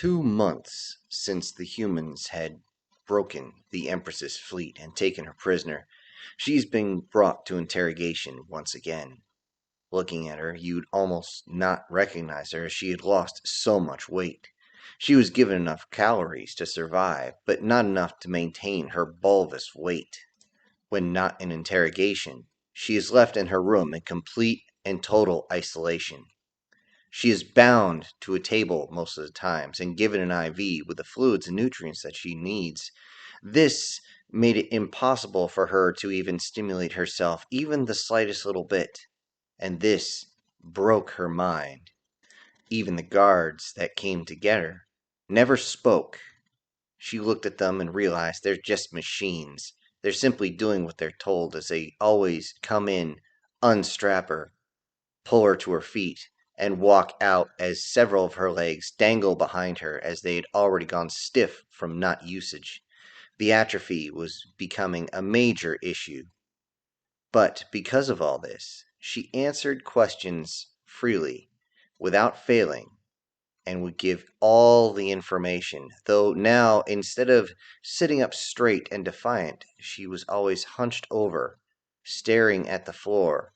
2 months since the humans had broken the Empress's fleet and taken her prisoner. She's been brought to interrogation once again. Looking at her, you'd almost not recognize her as she had lost so much weight. She was given enough calories to survive, but not enough to maintain her bulbous weight. When not in interrogation, she is left in her room in complete and total isolation. She is bound to a table most of the times and given an IV with the fluids and nutrients that she needs. This made it impossible for her to even stimulate herself even the slightest little bit, and this broke her mind. Even the guards that came to get her never spoke. She looked at them and realized they're just machines. They're simply doing what they're told, as they always come in, unstrap her, pull her to her feet, and walk out as several of her legs dangle behind her as they had already gone stiff from not usage. The atrophy was becoming a major issue. But because of all this, she answered questions freely, without failing, and would give all the information, though now, instead of sitting up straight and defiant, she was always hunched over, staring at the floor.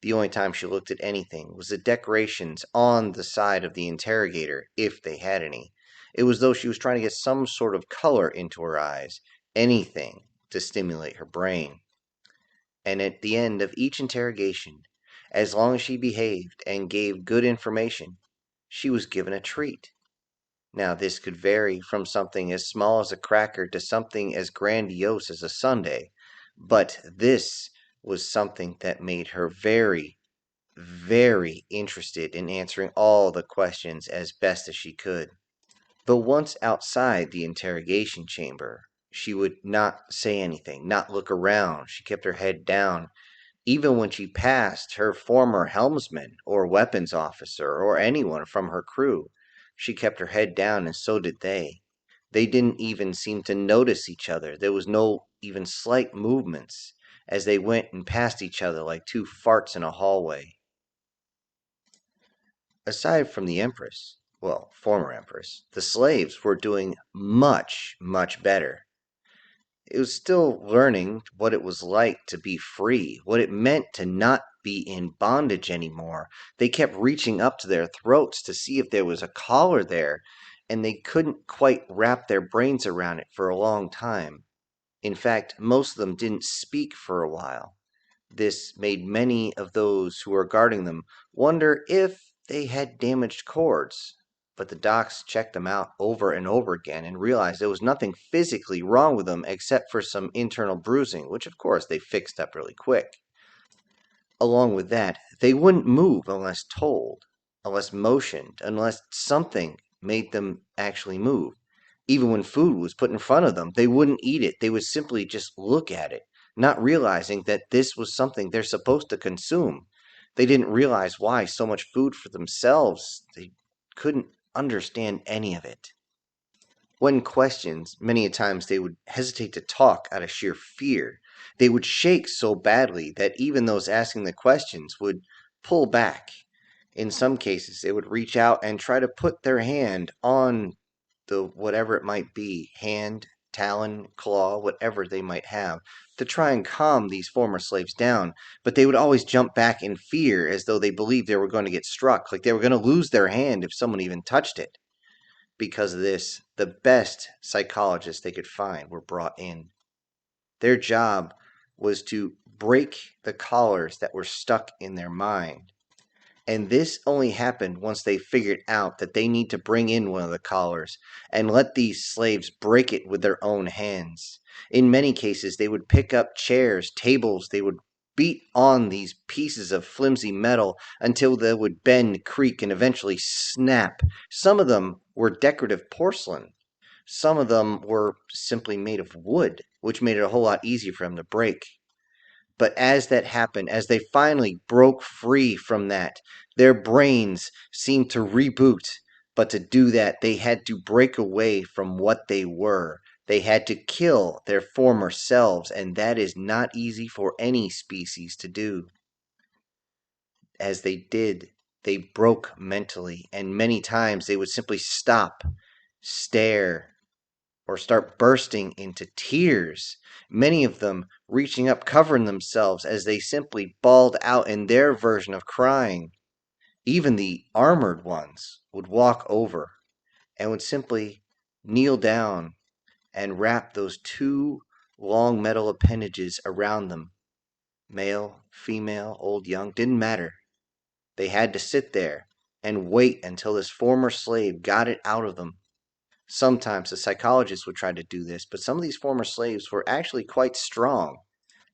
The only time she looked at anything was the decorations on the side of the interrogator, if they had any. It was though she was trying to get some sort of color into her eyes, anything to stimulate her brain. And at the end of each interrogation, as long as she behaved and gave good information, she was given a treat. Now, this could vary from something as small as a cracker to something as grandiose as a sundae, but this was something that made her very, very interested in answering all the questions as best as she could. But once outside the interrogation chamber, she would not say anything, not look around. She kept her head down. Even when she passed her former helmsman or weapons officer or anyone from her crew, she kept her head down, and so did they. They didn't even seem to notice each other. There was no even slight movements as they went and passed each other like two farts in a hallway. Aside from the Empress, well, former Empress, the slaves were doing much, much better. It was still learning what it was like to be free, what it meant to not be in bondage anymore. They kept reaching up to their throats to see if there was a collar there, and they couldn't quite wrap their brains around it for a long time. In fact, most of them didn't speak for a while. This made many of those who were guarding them wonder if they had damaged cords. But the docs checked them out over and over again and realized there was nothing physically wrong with them except for some internal bruising, which of course they fixed up really quick. Along with that, they wouldn't move unless told, unless motioned, unless something made them actually move. Even when food was put in front of them, they wouldn't eat it. They would simply just look at it, not realizing that this was something they're supposed to consume. They didn't realize why so much food for themselves. They couldn't understand any of it. When questioned, many a times they would hesitate to talk out of sheer fear. They would shake so badly that even those asking the questions would pull back. In some cases, they would reach out and try to put their hand on the whatever it might be, hand, talon, claw, whatever they might have, to try and calm these former slaves down. But they would always jump back in fear as though they believed they were going to get struck, like they were going to lose their hand if someone even touched it. Because of this, the best psychologists they could find were brought in. Their job was to break the collars that were stuck in their mind. And this only happened once they figured out that they need to bring in one of the collars and let these slaves break it with their own hands. In many cases, they would pick up chairs, tables, they would beat on these pieces of flimsy metal until they would bend, creak, and eventually snap. Some of them were decorative porcelain. Some of them were simply made of wood, which made it a whole lot easier for them to break. But as that happened, as they finally broke free from that, their brains seemed to reboot. But to do that, they had to break away from what they were. They had to kill their former selves, and that is not easy for any species to do. As they did, they broke mentally, and many times they would simply stop stare, or start bursting into tears, many of them reaching up, covering themselves as they simply bawled out in their version of crying. Even the armored ones would walk over and would simply kneel down and wrap those two long metal appendages around them. Male, female, old, young, didn't matter. They had to sit there and wait until this former slave got it out of them. Sometimes the psychologists would try to do this, but some of these former slaves were actually quite strong.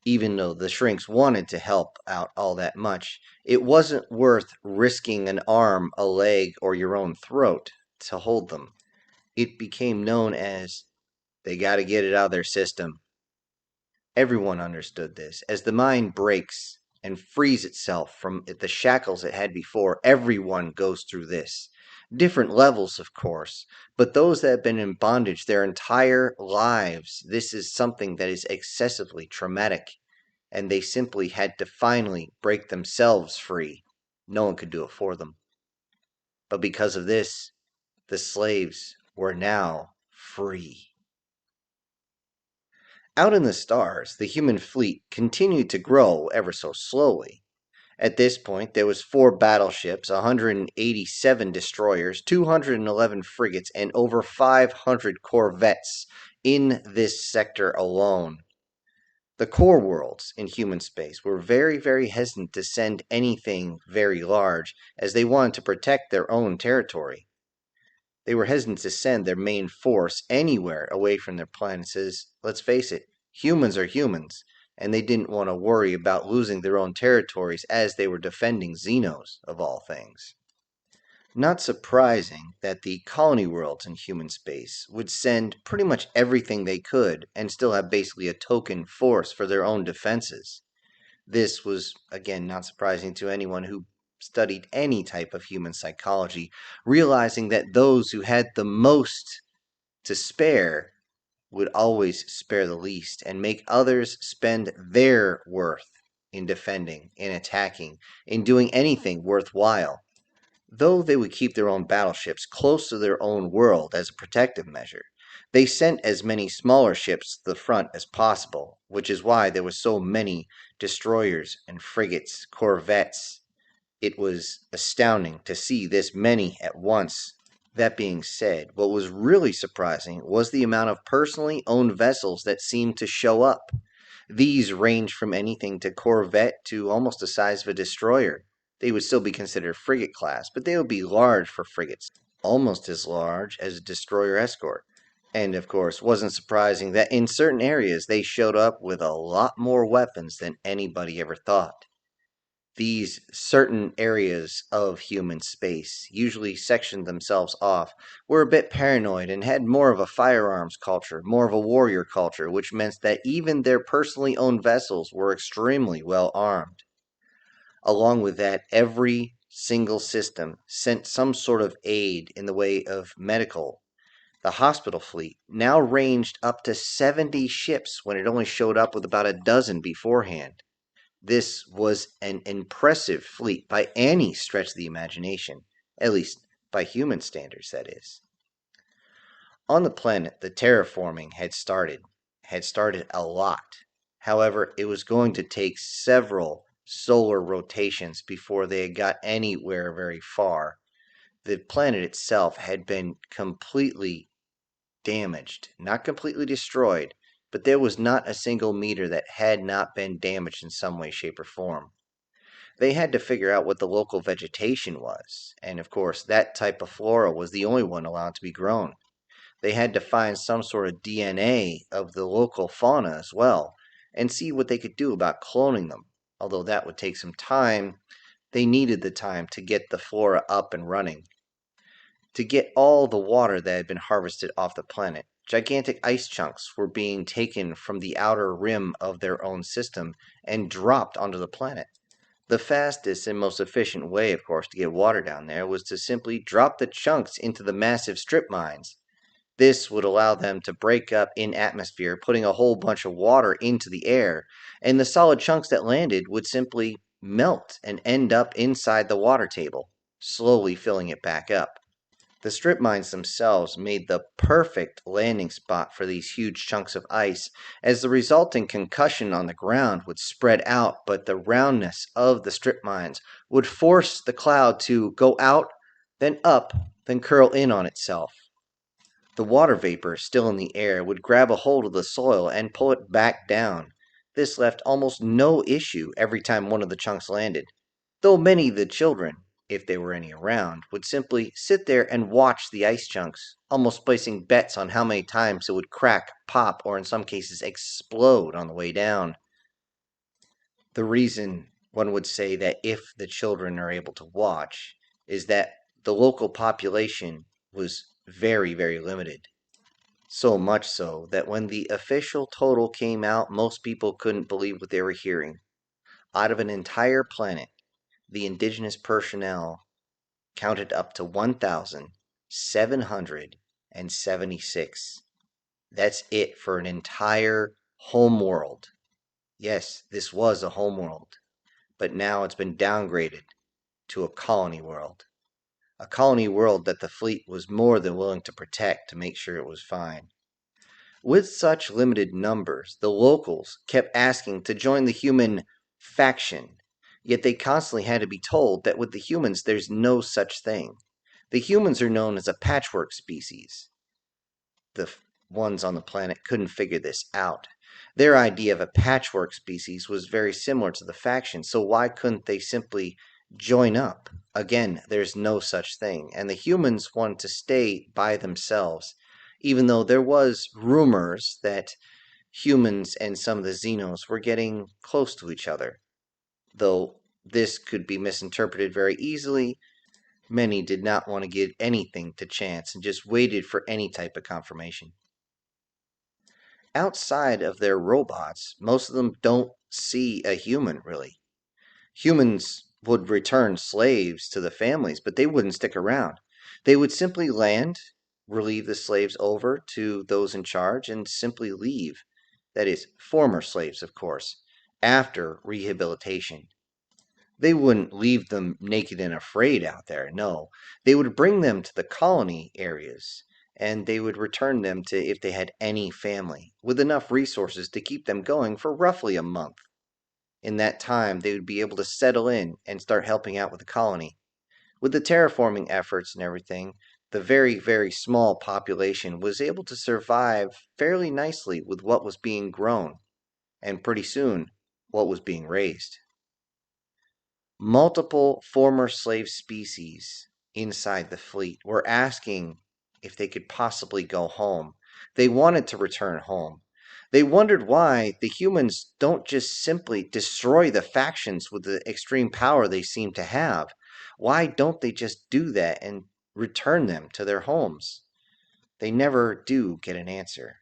Even though the shrinks wanted to help out all that much, it wasn't worth risking an arm, a leg, or your own throat to hold them. It became known as, they got to get it out of their system. Everyone understood this. As the mind breaks and frees itself from the shackles it had before, everyone goes through this. Different levels, of course, but those that have been in bondage their entire lives, this is something that is excessively traumatic, and they simply had to finally break themselves free. No one could do it for them. But because of this, the slaves were now free. Out in the stars, the human fleet continued to grow ever so slowly. At this point, there was 4 battleships, 187 destroyers, 211 frigates, and over 500 corvettes in this sector alone. The core worlds in human space were very, very hesitant to send anything very large, as they wanted to protect their own territory. They were hesitant to send their main force anywhere away from their planets, as, let's face it, humans are humans, and they didn't want to worry about losing their own territories as they were defending Xenos, of all things. Not surprising that the colony worlds in human space would send pretty much everything they could and still have basically a token force for their own defenses. This was, again, not surprising to anyone who studied any type of human psychology, realizing that those who had the most to spare would always spare the least and make others spend their worth in defending, in attacking, in doing anything worthwhile. Though they would keep their own battleships close to their own world as a protective measure, they sent as many smaller ships to the front as possible, which is why there were so many destroyers and frigates, corvettes. It was astounding to see this many at once. That being said, what was really surprising was the amount of personally owned vessels that seemed to show up. These ranged from anything to corvette to almost the size of a destroyer. They would still be considered frigate class, but they would be large for frigates, almost as large as a destroyer escort. And of course, wasn't surprising that in certain areas they showed up with a lot more weapons than anybody ever thought. These certain areas of human space, usually sectioned themselves off, were a bit paranoid and had more of a firearms culture, more of a warrior culture, which meant that even their personally owned vessels were extremely well armed. Along with that, every single system sent some sort of aid in the way of medical. The hospital fleet now ranged up to 70 ships when it only showed up with about a dozen beforehand. This was an impressive fleet by any stretch of the imagination, at least by human standards, that is. On the planet, the terraforming had started a lot. However, it was going to take several solar rotations before they had got anywhere very far. The planet itself had been completely damaged, not completely destroyed, but there was not a single meter that had not been damaged in some way, shape, or form. They had to figure out what the local vegetation was, and of course, that type of flora was the only one allowed to be grown. They had to find some sort of DNA of the local fauna as well, and see what they could do about cloning them. Although that would take some time, they needed the time to get the flora up and running. To get all the water that had been harvested off the planet, gigantic ice chunks were being taken from the outer rim of their own system and dropped onto the planet. The fastest and most efficient way, of course, to get water down there was to simply drop the chunks into the massive strip mines. This would allow them to break up in atmosphere, putting a whole bunch of water into the air, and the solid chunks that landed would simply melt and end up inside the water table, slowly filling it back up. The strip mines themselves made the perfect landing spot for these huge chunks of ice, as the resulting concussion on the ground would spread out, but the roundness of the strip mines would force the cloud to go out, then up, then curl in on itself. The water vapor still in the air would grab a hold of the soil and pull it back down. This left almost no issue every time one of the chunks landed, though many of the children, if there were any around, would simply sit there and watch the ice chunks, almost placing bets on how many times it would crack, pop, or in some cases explode on the way down. The reason one would say that if the children are able to watch is that the local population was very, very limited. So much so that when the official total came out, most people couldn't believe what they were hearing. Out of an entire planet, the indigenous personnel counted up to 1,776. That's it for an entire home world. Yes, this was a home world, but now it's been downgraded to a colony world. A colony world that the fleet was more than willing to protect to make sure it was fine. With such limited numbers, the locals kept asking to join the human faction, yet they constantly had to be told that with the humans there's no such thing. The humans are known as a patchwork species. The ones on the planet couldn't figure this out. Their idea of a patchwork species was very similar to the faction, so why couldn't they simply join up? Again, there's no such thing, and the humans wanted to stay by themselves, even though there was rumors that humans and some of the Xenos were getting close to each other. Though this could be misinterpreted very easily, many did not want to give anything to chance and just waited for any type of confirmation. Outside of their robots, most of them don't see a human, really. Humans would return slaves to the families, but they wouldn't stick around. They would simply land, relieve the slaves over to those in charge, and simply leave. That is, former slaves, of course, after rehabilitation. They wouldn't leave them naked and afraid out there, no. They would bring them to the colony areas, and they would return them to if they had any family, with enough resources to keep them going for roughly a month. In that time, they would be able to settle in and start helping out with the colony. With the terraforming efforts and everything, the very, very small population was able to survive fairly nicely with what was being grown, and pretty soon, what was being raised. Multiple former slave species inside the fleet were asking if they could possibly go home. They wanted to return home. They wondered why the humans don't just simply destroy the factions with the extreme power they seem to have. Why don't they just do that and return them to their homes? They never do get an answer.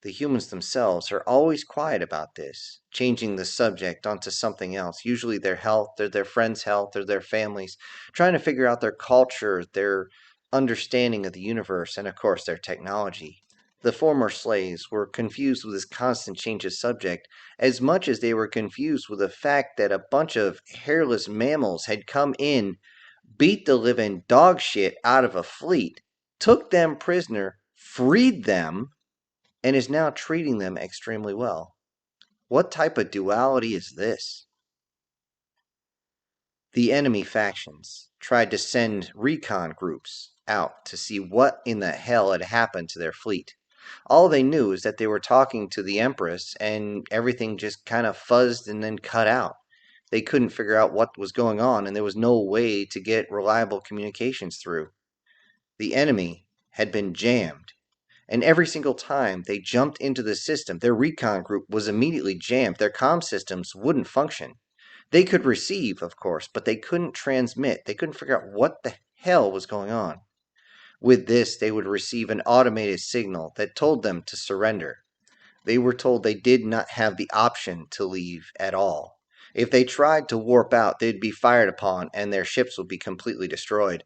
The humans themselves are always quiet about this, changing the subject onto something else, usually their health, or their friends' health, or their families, trying to figure out their culture, their understanding of the universe, and of course their technology. The former slaves were confused with this constant change of subject as much as they were confused with the fact that a bunch of hairless mammals had come in, beat the living dog shit out of a fleet, took them prisoner, freed them, and is now treating them extremely well. What type of duality is this? The enemy factions tried to send recon groups out to see what in the hell had happened to their fleet. All they knew is that they were talking to the Empress and everything just kind of fuzzed and then cut out. They couldn't figure out what was going on and there was no way to get reliable communications through. The enemy had been jammed. And every single time they jumped into the system, their recon group was immediately jammed. Their comm systems wouldn't function. They could receive, of course, but they couldn't transmit. They couldn't figure out what the hell was going on. With this, they would receive an automated signal that told them to surrender. They were told they did not have the option to leave at all. If they tried to warp out, they'd be fired upon and their ships would be completely destroyed.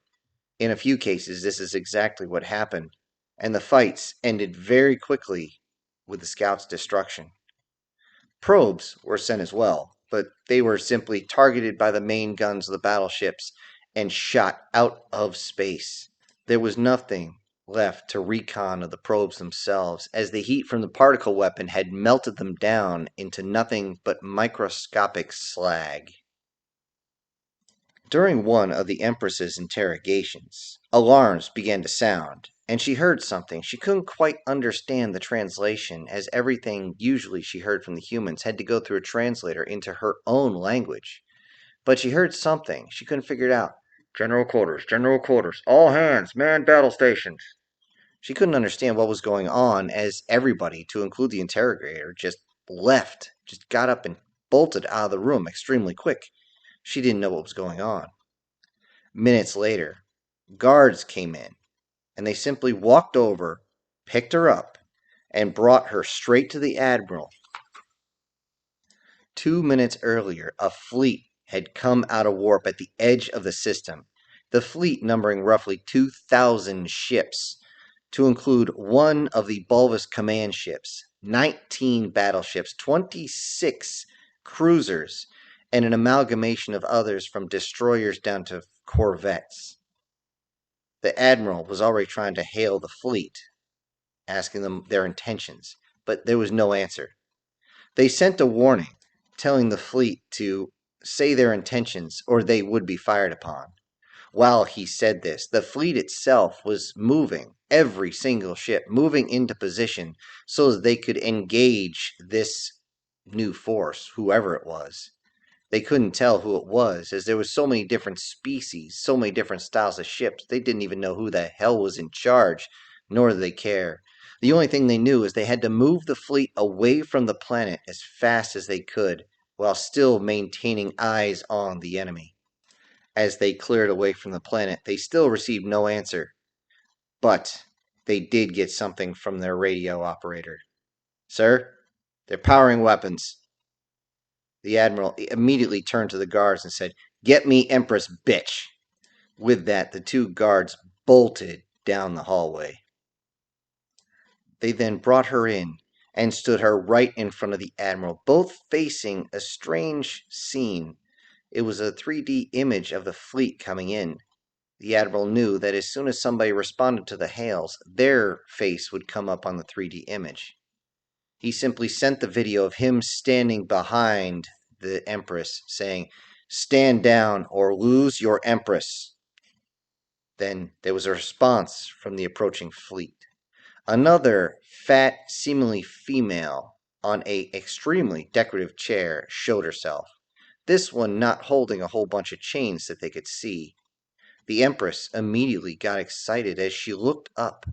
In a few cases, this is exactly what happened, and the fights ended very quickly with the scouts' destruction. Probes were sent as well, but they were simply targeted by the main guns of the battleships and shot out of space. There was nothing left to recon of the probes themselves, as the heat from the particle weapon had melted them down into nothing but microscopic slag. During one of the Empress's interrogations, alarms began to sound, and she heard something. She couldn't quite understand the translation, as everything usually she heard from the humans had to go through a translator into her own language. But she heard something. She couldn't figure it out. General quarters, all hands, man battle stations. She couldn't understand what was going on, as everybody, to include the interrogator, just left, just got up and bolted out of the room extremely quick. She didn't know what was going on. Minutes later, guards came in, and they simply walked over, picked her up, and brought her straight to the Admiral. 2 minutes earlier, a fleet had come out of warp at the edge of the system, the fleet numbering roughly 2,000 ships, to include one of the Bulbous command ships, 19 battleships, 26 cruisers, and an amalgamation of others from destroyers down to corvettes. The Admiral was already trying to hail the fleet, asking them their intentions, but there was no answer. They sent a warning, telling the fleet to say their intentions or they would be fired upon. While he said this, the fleet itself was moving, every single ship moving into position so that they could engage this new force, whoever it was. They couldn't tell who it was, as there were so many different species, so many different styles of ships, they didn't even know who the hell was in charge, nor did they care. The only thing they knew is they had to move the fleet away from the planet as fast as they could, while still maintaining eyes on the enemy. As they cleared away from the planet, they still received no answer. But they did get something from their radio operator. Sir, they're powering weapons. The Admiral immediately turned to the guards and said, "Get me Empress, bitch." With that, the two guards bolted down the hallway. They then brought her in and stood her right in front of the Admiral, both facing a strange scene. It was a 3D image of the fleet coming in. The Admiral knew that as soon as somebody responded to the hails, their face would come up on the 3D image. He simply sent the video of him standing behind the Empress, saying, "Stand down or lose your Empress." Then there was a response from the approaching fleet. Another fat, seemingly female, on a extremely decorative chair showed herself, this one not holding a whole bunch of chains that they could see. The Empress immediately got excited as she looked up.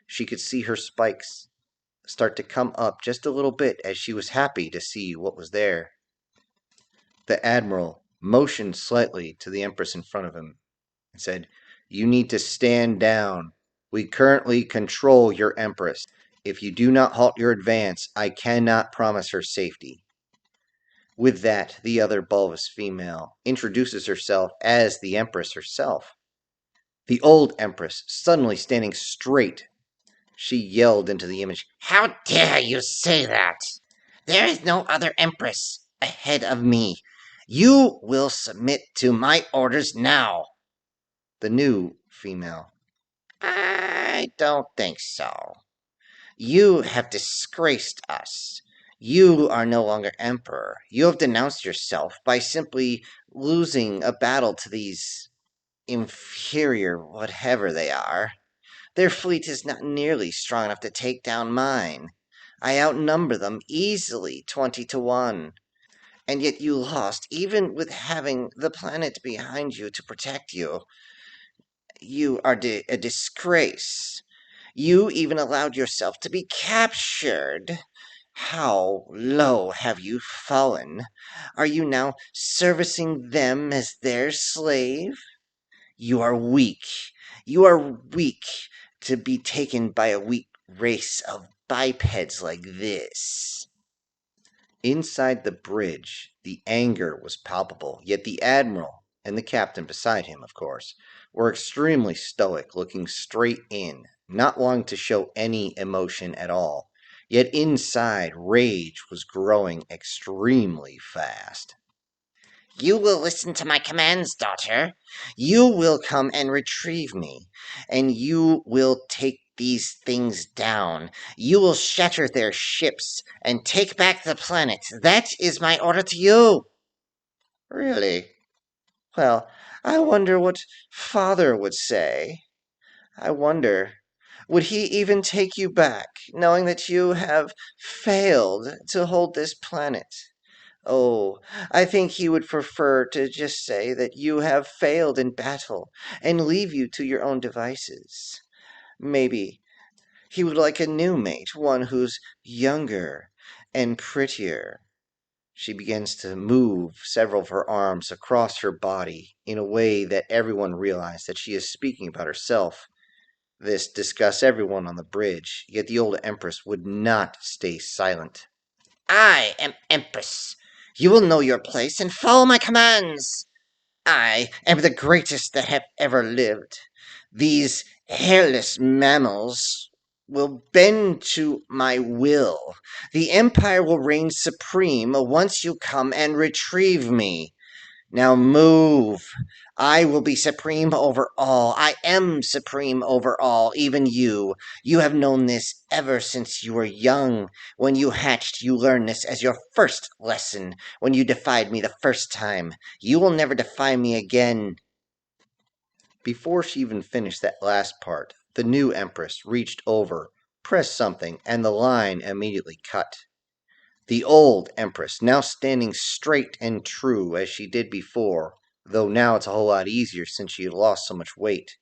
She could see her spikes start to come up just a little bit as she was happy to see what was there. The Admiral motioned slightly to the Empress in front of him and said, "You need to stand down. We currently control your Empress. If you do not halt your advance, I cannot promise her safety." With that, the other bulbous female introduces herself as the Empress herself. The old Empress, suddenly standing straight, she yelled into the image, "How dare you say that? There is no other Empress ahead of me. You will submit to my orders now." The new female, "I don't think so. You have disgraced us. You are no longer emperor. You have denounced yourself by simply losing a battle to these inferior whatever they are. Their fleet is not nearly strong enough to take down mine. I outnumber them easily 20-1. And yet you lost, even with having the planet behind you to protect you. You are a disgrace. You even allowed yourself to be captured. How low have you fallen? Are you now servicing them as their slave? You are weak. You are weak to be taken by a weak race of bipeds like this." inside the bridge, the anger was palpable, yet the Admiral, and the captain beside him, of course, were extremely stoic, looking straight in, not wanting to show any emotion at all. Yet inside, rage was growing extremely fast. You will listen to my commands, daughter. You will come and retrieve me, and you will take these things down. You will shatter their ships and take back the planet. That is my order to you. Really? Well, I wonder what Father would say. I wonder, would he even take you back, knowing that you have failed to hold this planet? Oh, I think he would prefer to just say that you have failed in battle and leave you to your own devices. Maybe he would like a new mate, one who's younger and prettier. She begins to move several of her arms across her body in a way that everyone realized that she is speaking about herself. This disgusts everyone on the bridge, yet the old Empress would not stay silent. I am Empress. You will know your place and follow my commands. I am the greatest that have ever lived. These hairless mammals will bend to my will. The Empire will reign supreme once you come and retrieve me. Now move. I will be supreme over all. I am supreme over all, even you. You have known this ever since you were young. When you hatched, you learned this as your first lesson. When you defied me the first time, you will never defy me again. Before she even finished that last part, the new Empress reached over, pressed something, and the line immediately cut. The old Empress, now standing straight and true as she did before, though now it's a whole lot easier since she had lost so much weight.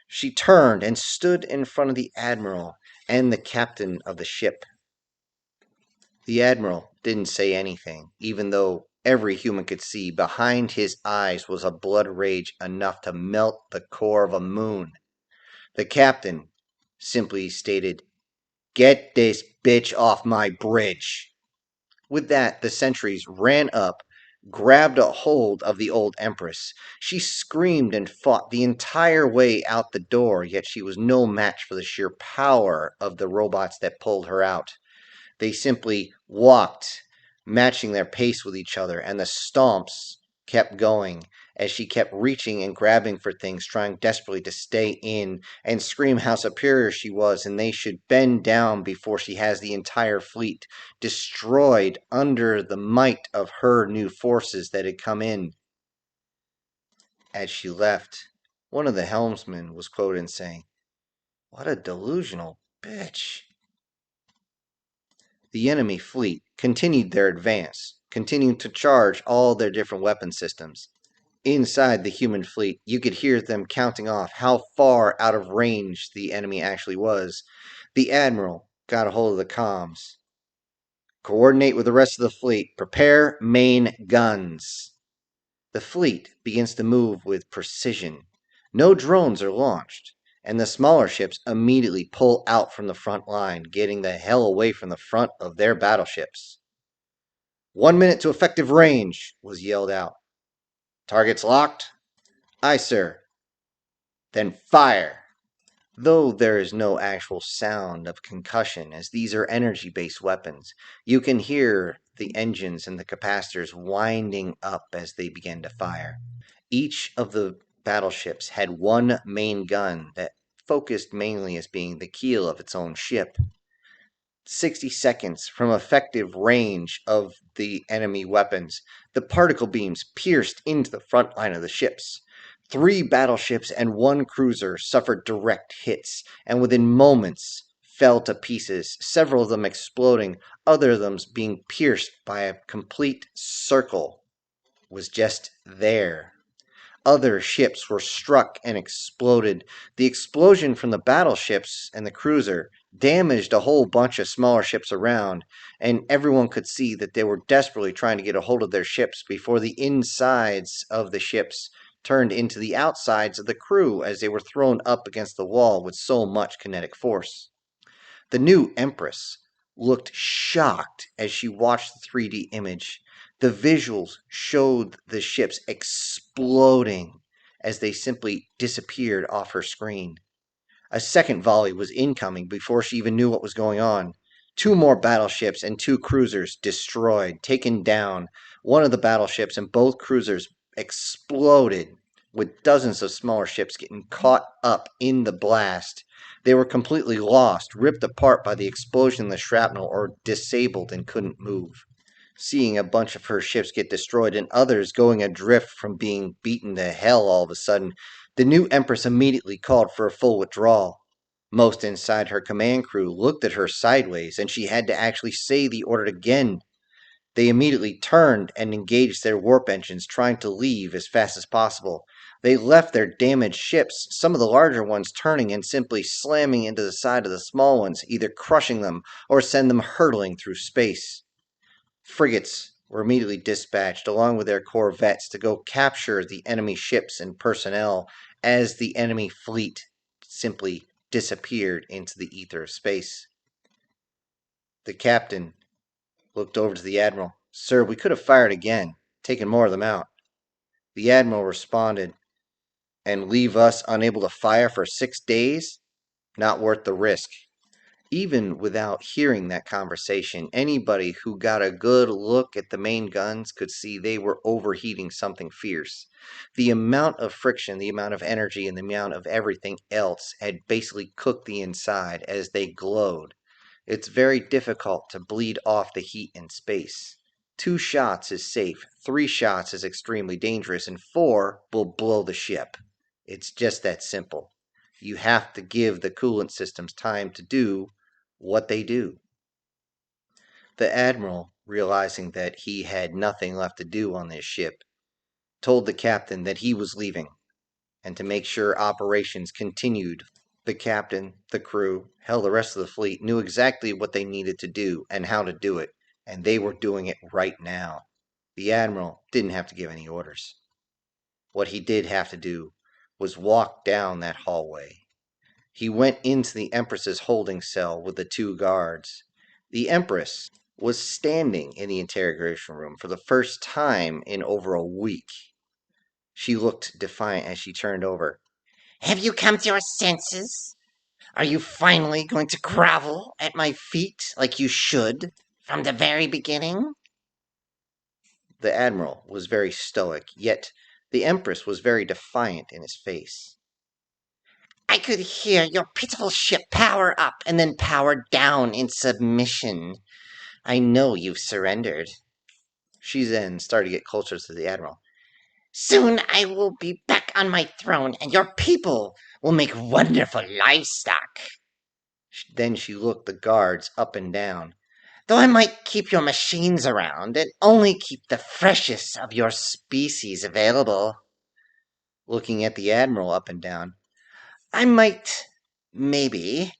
She turned and stood in front of the Admiral and the captain of the ship. The Admiral didn't say anything, even though every human could see behind his eyes was a blood rage enough to melt the core of a moon. The captain simply stated, "Get this bitch off my bridge." With that, the sentries ran up, grabbed a hold of the old Empress. She screamed and fought the entire way out the door, yet she was no match for the sheer power of the robots that pulled her out. They simply walked, matching their pace with each other, and the stomps kept going as she kept reaching and grabbing for things, trying desperately to stay in and scream how superior she was, and they should bend down before she has the entire fleet destroyed under the might of her new forces that had come in. As she left, one of the helmsmen was quoted in saying, "What a delusional bitch." The enemy fleet continued their advance, continuing to charge all their different weapon systems. Inside the human fleet, you could hear them counting off how far out of range the enemy actually was. The Admiral got a hold of the comms. "Coordinate with the rest of the fleet. Prepare main guns." The fleet begins to move with precision. No drones are launched, and the smaller ships immediately pull out from the front line, getting the hell away from the front of their battleships. "1 minute to effective range," was yelled out. "Targets locked?" "Aye, sir." "Then fire." Though there is no actual sound of concussion, as these are energy based weapons, you can hear the engines and the capacitors winding up as they begin to fire. Each of the battleships had one main gun that focused mainly as being the keel of its own ship. 60 seconds from effective range of the enemy weapons, the particle beams pierced into the front line of the ships. 3 battleships and 1 cruiser suffered direct hits, and within moments fell to pieces, several of them exploding, other of them being pierced by a complete circle was just there. Other ships were struck and exploded. The explosion from the battleships and the cruiser damaged a whole bunch of smaller ships around, and everyone could see that they were desperately trying to get a hold of their ships before the insides of the ships turned into the outsides of the crew as they were thrown up against the wall with so much kinetic force. The new Empress looked shocked as she watched the 3D image. The visuals showed the ships exploding as they simply disappeared off her screen. A second volley was incoming before she even knew what was going on. 2 more battleships and 2 cruisers destroyed, taken down. One of the battleships and both cruisers exploded, with dozens of smaller ships getting caught up in the blast. They were completely lost, ripped apart by the explosion and the shrapnel, or disabled and couldn't move. Seeing a bunch of her ships get destroyed and others going adrift from being beaten to hell all of a sudden, the new Empress immediately called for a full withdrawal. Most inside her command crew looked at her sideways, and she had to actually say the order again. They immediately turned and engaged their warp engines, trying to leave as fast as possible. They left their damaged ships, some of the larger ones turning and simply slamming into the side of the small ones, either crushing them or send them hurtling through space. Frigates were immediately dispatched along with their corvettes to go capture the enemy ships and personnel as the enemy fleet simply disappeared into the ether of space. The captain looked over to the admiral. "Sir, we could have fired again, taken more of them out." The admiral responded, "And leave us unable to fire for 6 days? Not worth the risk." Even without hearing that conversation, anybody who got a good look at the main guns could see they were overheating something fierce. The amount of friction, the amount of energy, and the amount of everything else had basically cooked the inside as they glowed. It's very difficult to bleed off the heat in space. 2 shots is safe, 3 shots is extremely dangerous, and 4 will blow the ship. It's just that simple. You have to give the coolant systems time to do what they do. The admiral, realizing that he had nothing left to do on this ship, told the captain that he was leaving, and to make sure operations continued. The captain, the crew, hell, the rest of the fleet knew exactly what they needed to do and how to do it, and they were doing it right now. The admiral didn't have to give any orders. What he did have to do was walk down that hallway. He went into the Empress's holding cell with the 2 guards. The Empress was standing in the interrogation room for the first time in over a week. She looked defiant as she turned over. Have you come to your senses? Are you finally going to grovel at my feet like you should from the very beginning? The admiral was very stoic, yet the Empress was very defiant in his face. I could hear your pitiful ship power up and then power down in submission. I know you've surrendered. She then started to get closer to the admiral. Soon I will be back on my throne, and your people will make wonderful livestock. Then she looked the guards up and down. Though I might keep your machines around and only keep the freshest of your species available. Looking at the admiral up and down. I might, maybe,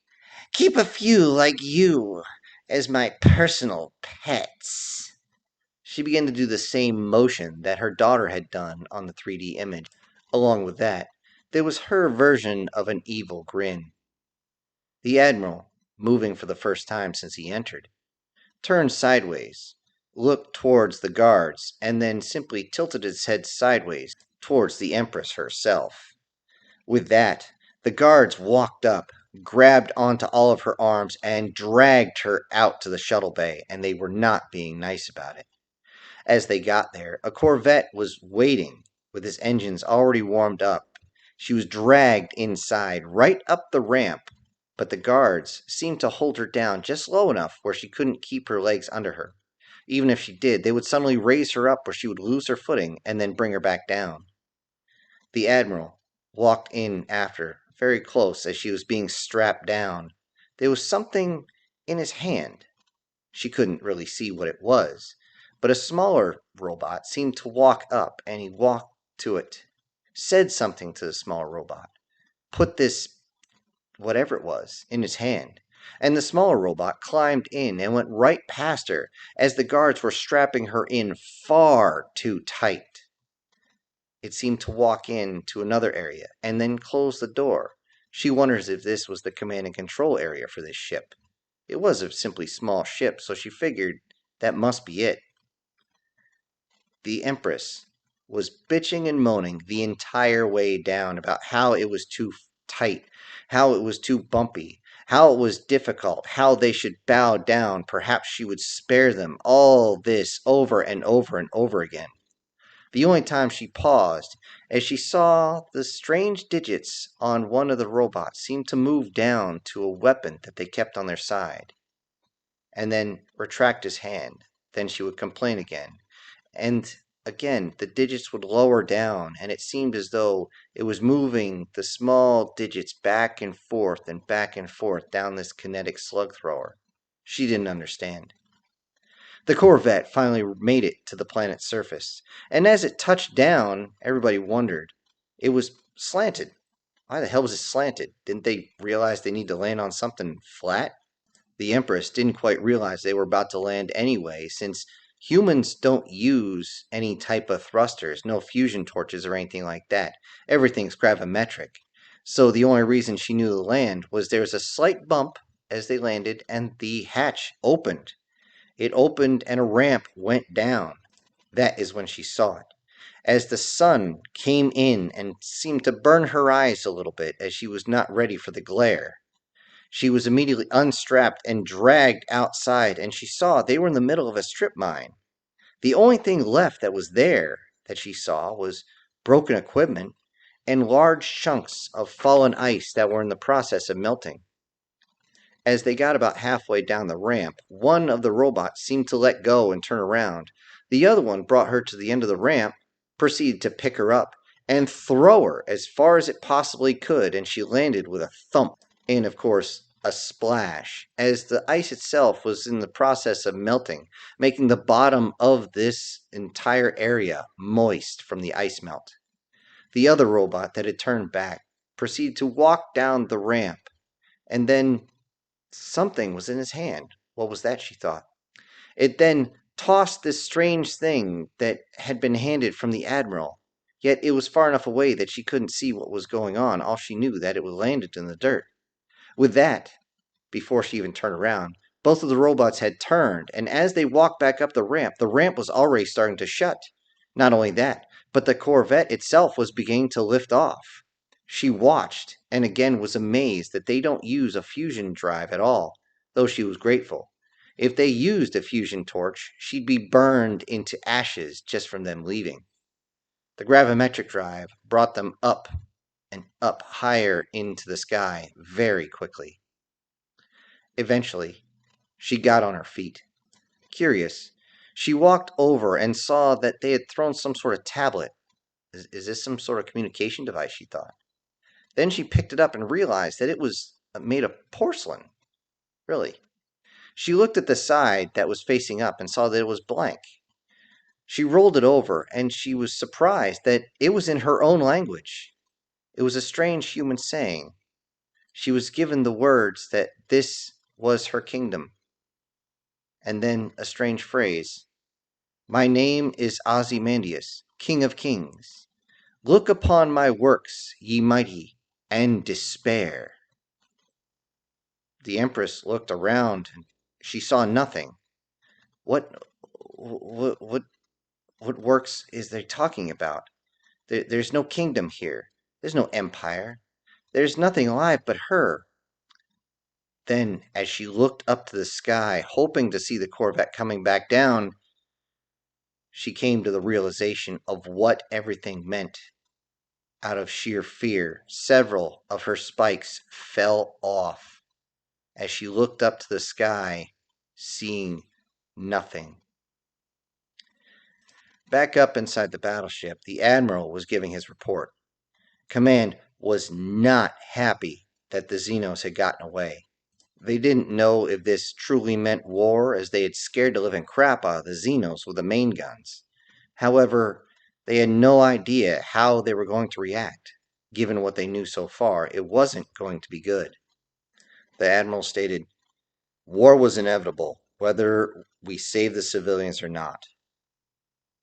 keep a few like you as my personal pets. She began to do the same motion that her daughter had done on the 3D image. Along with that, there was her version of an evil grin. The admiral, moving for the first time since he entered, turned sideways, looked towards the guards, and then simply tilted his head sideways towards the Empress herself. With that, the guards walked up, grabbed onto all of her arms, and dragged her out to the shuttle bay, and they were not being nice about it. As they got there, a corvette was waiting with its engines already warmed up. She was dragged inside, right up the ramp, but the guards seemed to hold her down just low enough where she couldn't keep her legs under her. Even if she did, they would suddenly raise her up where she would lose her footing and then bring her back down. The admiral walked in after, very close as she was being strapped down. There was something in his hand. She couldn't really see what it was, but a smaller robot seemed to walk up, and he walked to it, said something to the smaller robot, put this, whatever it was, in his hand, and the smaller robot climbed in and went right past her as the guards were strapping her in far too tight. It seemed to walk in to another area and then close the door. She wonders if this was the command and control area for this ship. It was a simply small ship, so she figured that must be it. The Empress was bitching and moaning the entire way down about how it was too tight, how it was too bumpy, how it was difficult, how they should bow down. Perhaps she would spare them. All this over and over and over again. The only time she paused, as she saw the strange digits on one of the robots seem to move down to a weapon that they kept on their side, and then retract his hand. Then she would complain again. And again, the digits would lower down, and it seemed as though it was moving the small digits back and forth down this kinetic slug thrower. She didn't understand. The Corvette finally made it to the planet's surface, and as it touched down, everybody wondered. It was slanted. Why the hell was it slanted? Didn't they realize they need to land on something flat? The Empress didn't quite realize they were about to land anyway, since humans don't use any type of thrusters, no fusion torches or anything like that. Everything's gravimetric. So the only reason she knew to land was there was a slight bump as they landed, and the hatch opened. It opened and a ramp went down. That is when she saw it. As the sun came in and seemed to burn her eyes a little bit as she was not ready for the glare. She was immediately unstrapped and dragged outside, and she saw they were in the middle of a strip mine. The only thing left that was there that she saw was broken equipment and large chunks of fallen ice that were in the process of melting. As they got about halfway down the ramp, one of the robots seemed to let go and turn around. The other one brought her to the end of the ramp, proceeded to pick her up, and throw her as far as it possibly could, and she landed with a thump and, of course, a splash, as the ice itself was in the process of melting, making the bottom of this entire area moist from the ice melt. The other robot that had turned back proceeded to walk down the ramp, and then something was in his hand. What was that, she thought. It then tossed this strange thing that had been handed from the Admiral. Yet it was far enough away that she couldn't see what was going on. All she knew that it was landed in the dirt. With that, before she even turned around, both of the robots had turned, and as they walked back up the ramp was already starting to shut. Not only that, but the Corvette itself was beginning to lift off. She watched, and again was amazed that they don't use a fusion drive at all, though she was grateful. If they used a fusion torch, she'd be burned into ashes just from them leaving. The gravimetric drive brought them up and up higher into the sky very quickly. Eventually, she got on her feet. Curious, she walked over and saw that they had thrown some sort of tablet. Is this some sort of communication device, she thought. Then she picked it up and realized that it was made of porcelain. Really. She looked at the side that was facing up and saw that it was blank. She rolled it over, and she was surprised that it was in her own language. It was a strange human saying. She was given the words that this was her kingdom. And then a strange phrase. My name is Ozymandias, King of Kings. Look upon my works, ye mighty, and despair. The Empress looked around, and she saw nothing. What, what, what works is they talking about? There's no kingdom here. There's no empire. There's nothing alive but her. Then, as she looked up to the sky, hoping to see the Corvette coming back down, she came to the realization of what everything meant. Out of sheer fear, several of her spikes fell off as she looked up to the sky, seeing nothing. Back up inside the battleship, the Admiral was giving his report. Command was not happy that the Xenos had gotten away. They didn't know if this truly meant war, as they had scared the living crap out of the Xenos with the main guns. However, they had no idea how they were going to react. Given what they knew so far, it wasn't going to be good. The Admiral stated, war was inevitable, whether we save the civilians or not.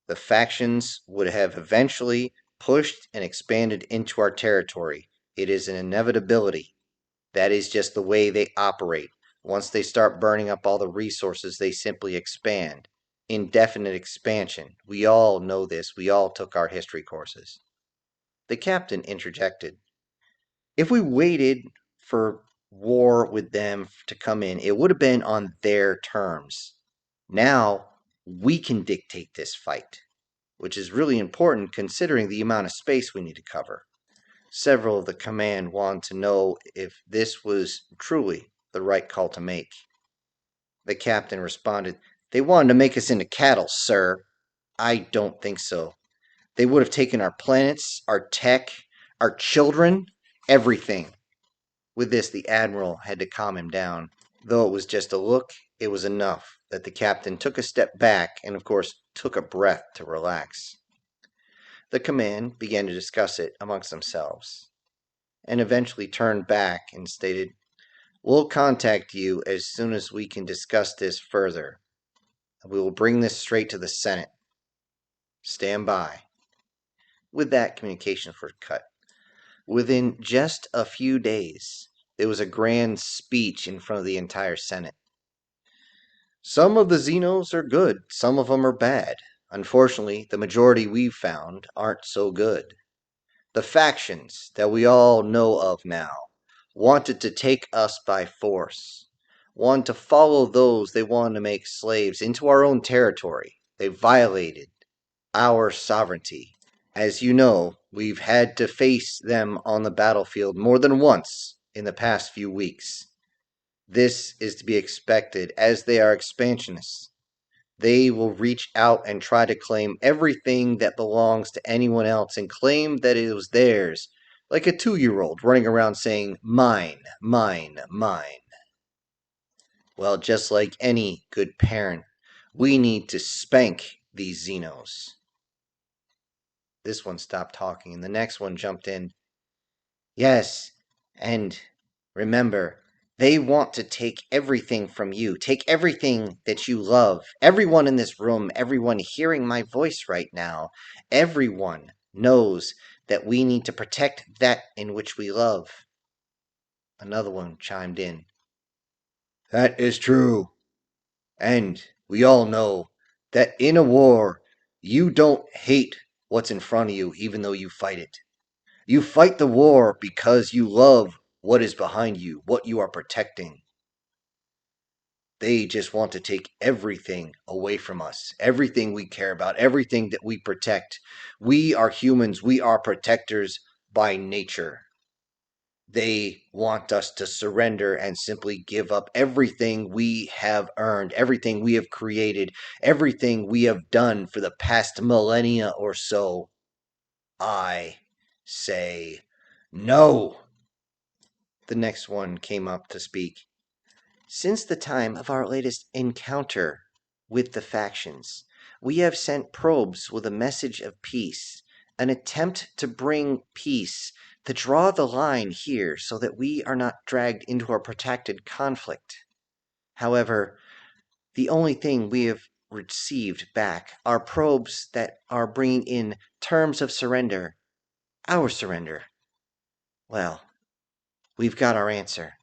The factions would have eventually pushed and expanded into our territory. It is an inevitability. That is just the way they operate. Once they start burning up all the resources, they simply expand. Indefinite expansion. We all know this. We all took our history courses. The captain interjected. If we waited for war with them to come in, it would have been on their terms. Now we can dictate this fight, which is really important considering the amount of space we need to cover. Several of the command wanted to know if this was truly the right call to make. The captain responded, "They wanted to make us into cattle, sir. I don't think so. They would have taken our planets, our tech, our children, everything." With this, the admiral had to calm him down. Though it was just a look, it was enough that the captain took a step back and, of course, took a breath to relax. The command began to discuss it amongst themselves, and eventually turned back and stated, "We'll contact you as soon as we can discuss this further. We will bring this straight to the Senate. Stand by." With that, communications were cut. Within just a few days, there was a grand speech in front of the entire Senate. "Some of the Xenos are good, some of them are bad. Unfortunately, the majority we've found aren't so good. The factions that we all know of now wanted to take us by force, wanted to follow those they wanted to make slaves into our own territory. They violated our sovereignty. As you know, we've had to face them on the battlefield more than once in the past few weeks. This is to be expected as they are expansionists. They will reach out and try to claim everything that belongs to anyone else and claim that it was theirs, like a 2-year-old running around saying, 'Mine, mine, mine.' Well, just like any good parent, we need to spank these Xenos." This one stopped talking, and the next one jumped in. "Yes, and remember, they want to take everything from you. Take everything that you love. Everyone in this room, everyone hearing my voice right now, everyone knows that we need to protect that in which we love." Another one chimed in. "That is true. And we all know that in a war, you don't hate what's in front of you even though you fight it. You fight the war because you love what is behind you, what you are protecting. They just want to take everything away from us, everything we care about, everything that we protect. We are humans, we are protectors by nature. They want us to surrender and simply give up everything we have earned, everything we have created, everything we have done for the past millennia or so. I say no." The next one came up to speak. "Since the time of our latest encounter with the factions, we have sent probes with a message of peace, an attempt to bring peace, to draw the line here so that we are not dragged into a protracted conflict. However, the only thing we have received back are probes that are bringing in terms of surrender, our surrender. Well, we've got our answer.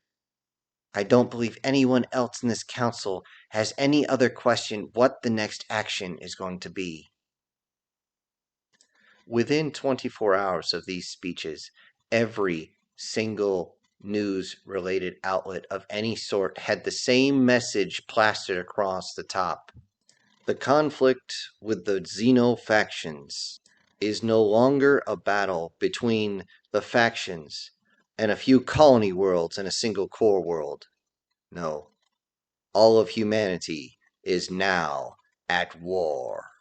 I don't believe anyone else in this council has any other question what the next action is going to be." Within 24 hours of these speeches, every single news-related outlet of any sort had the same message plastered across the top. The conflict with the Xeno factions is no longer a battle between the factions and a few colony worlds and a single core world. No. All of humanity is now at war.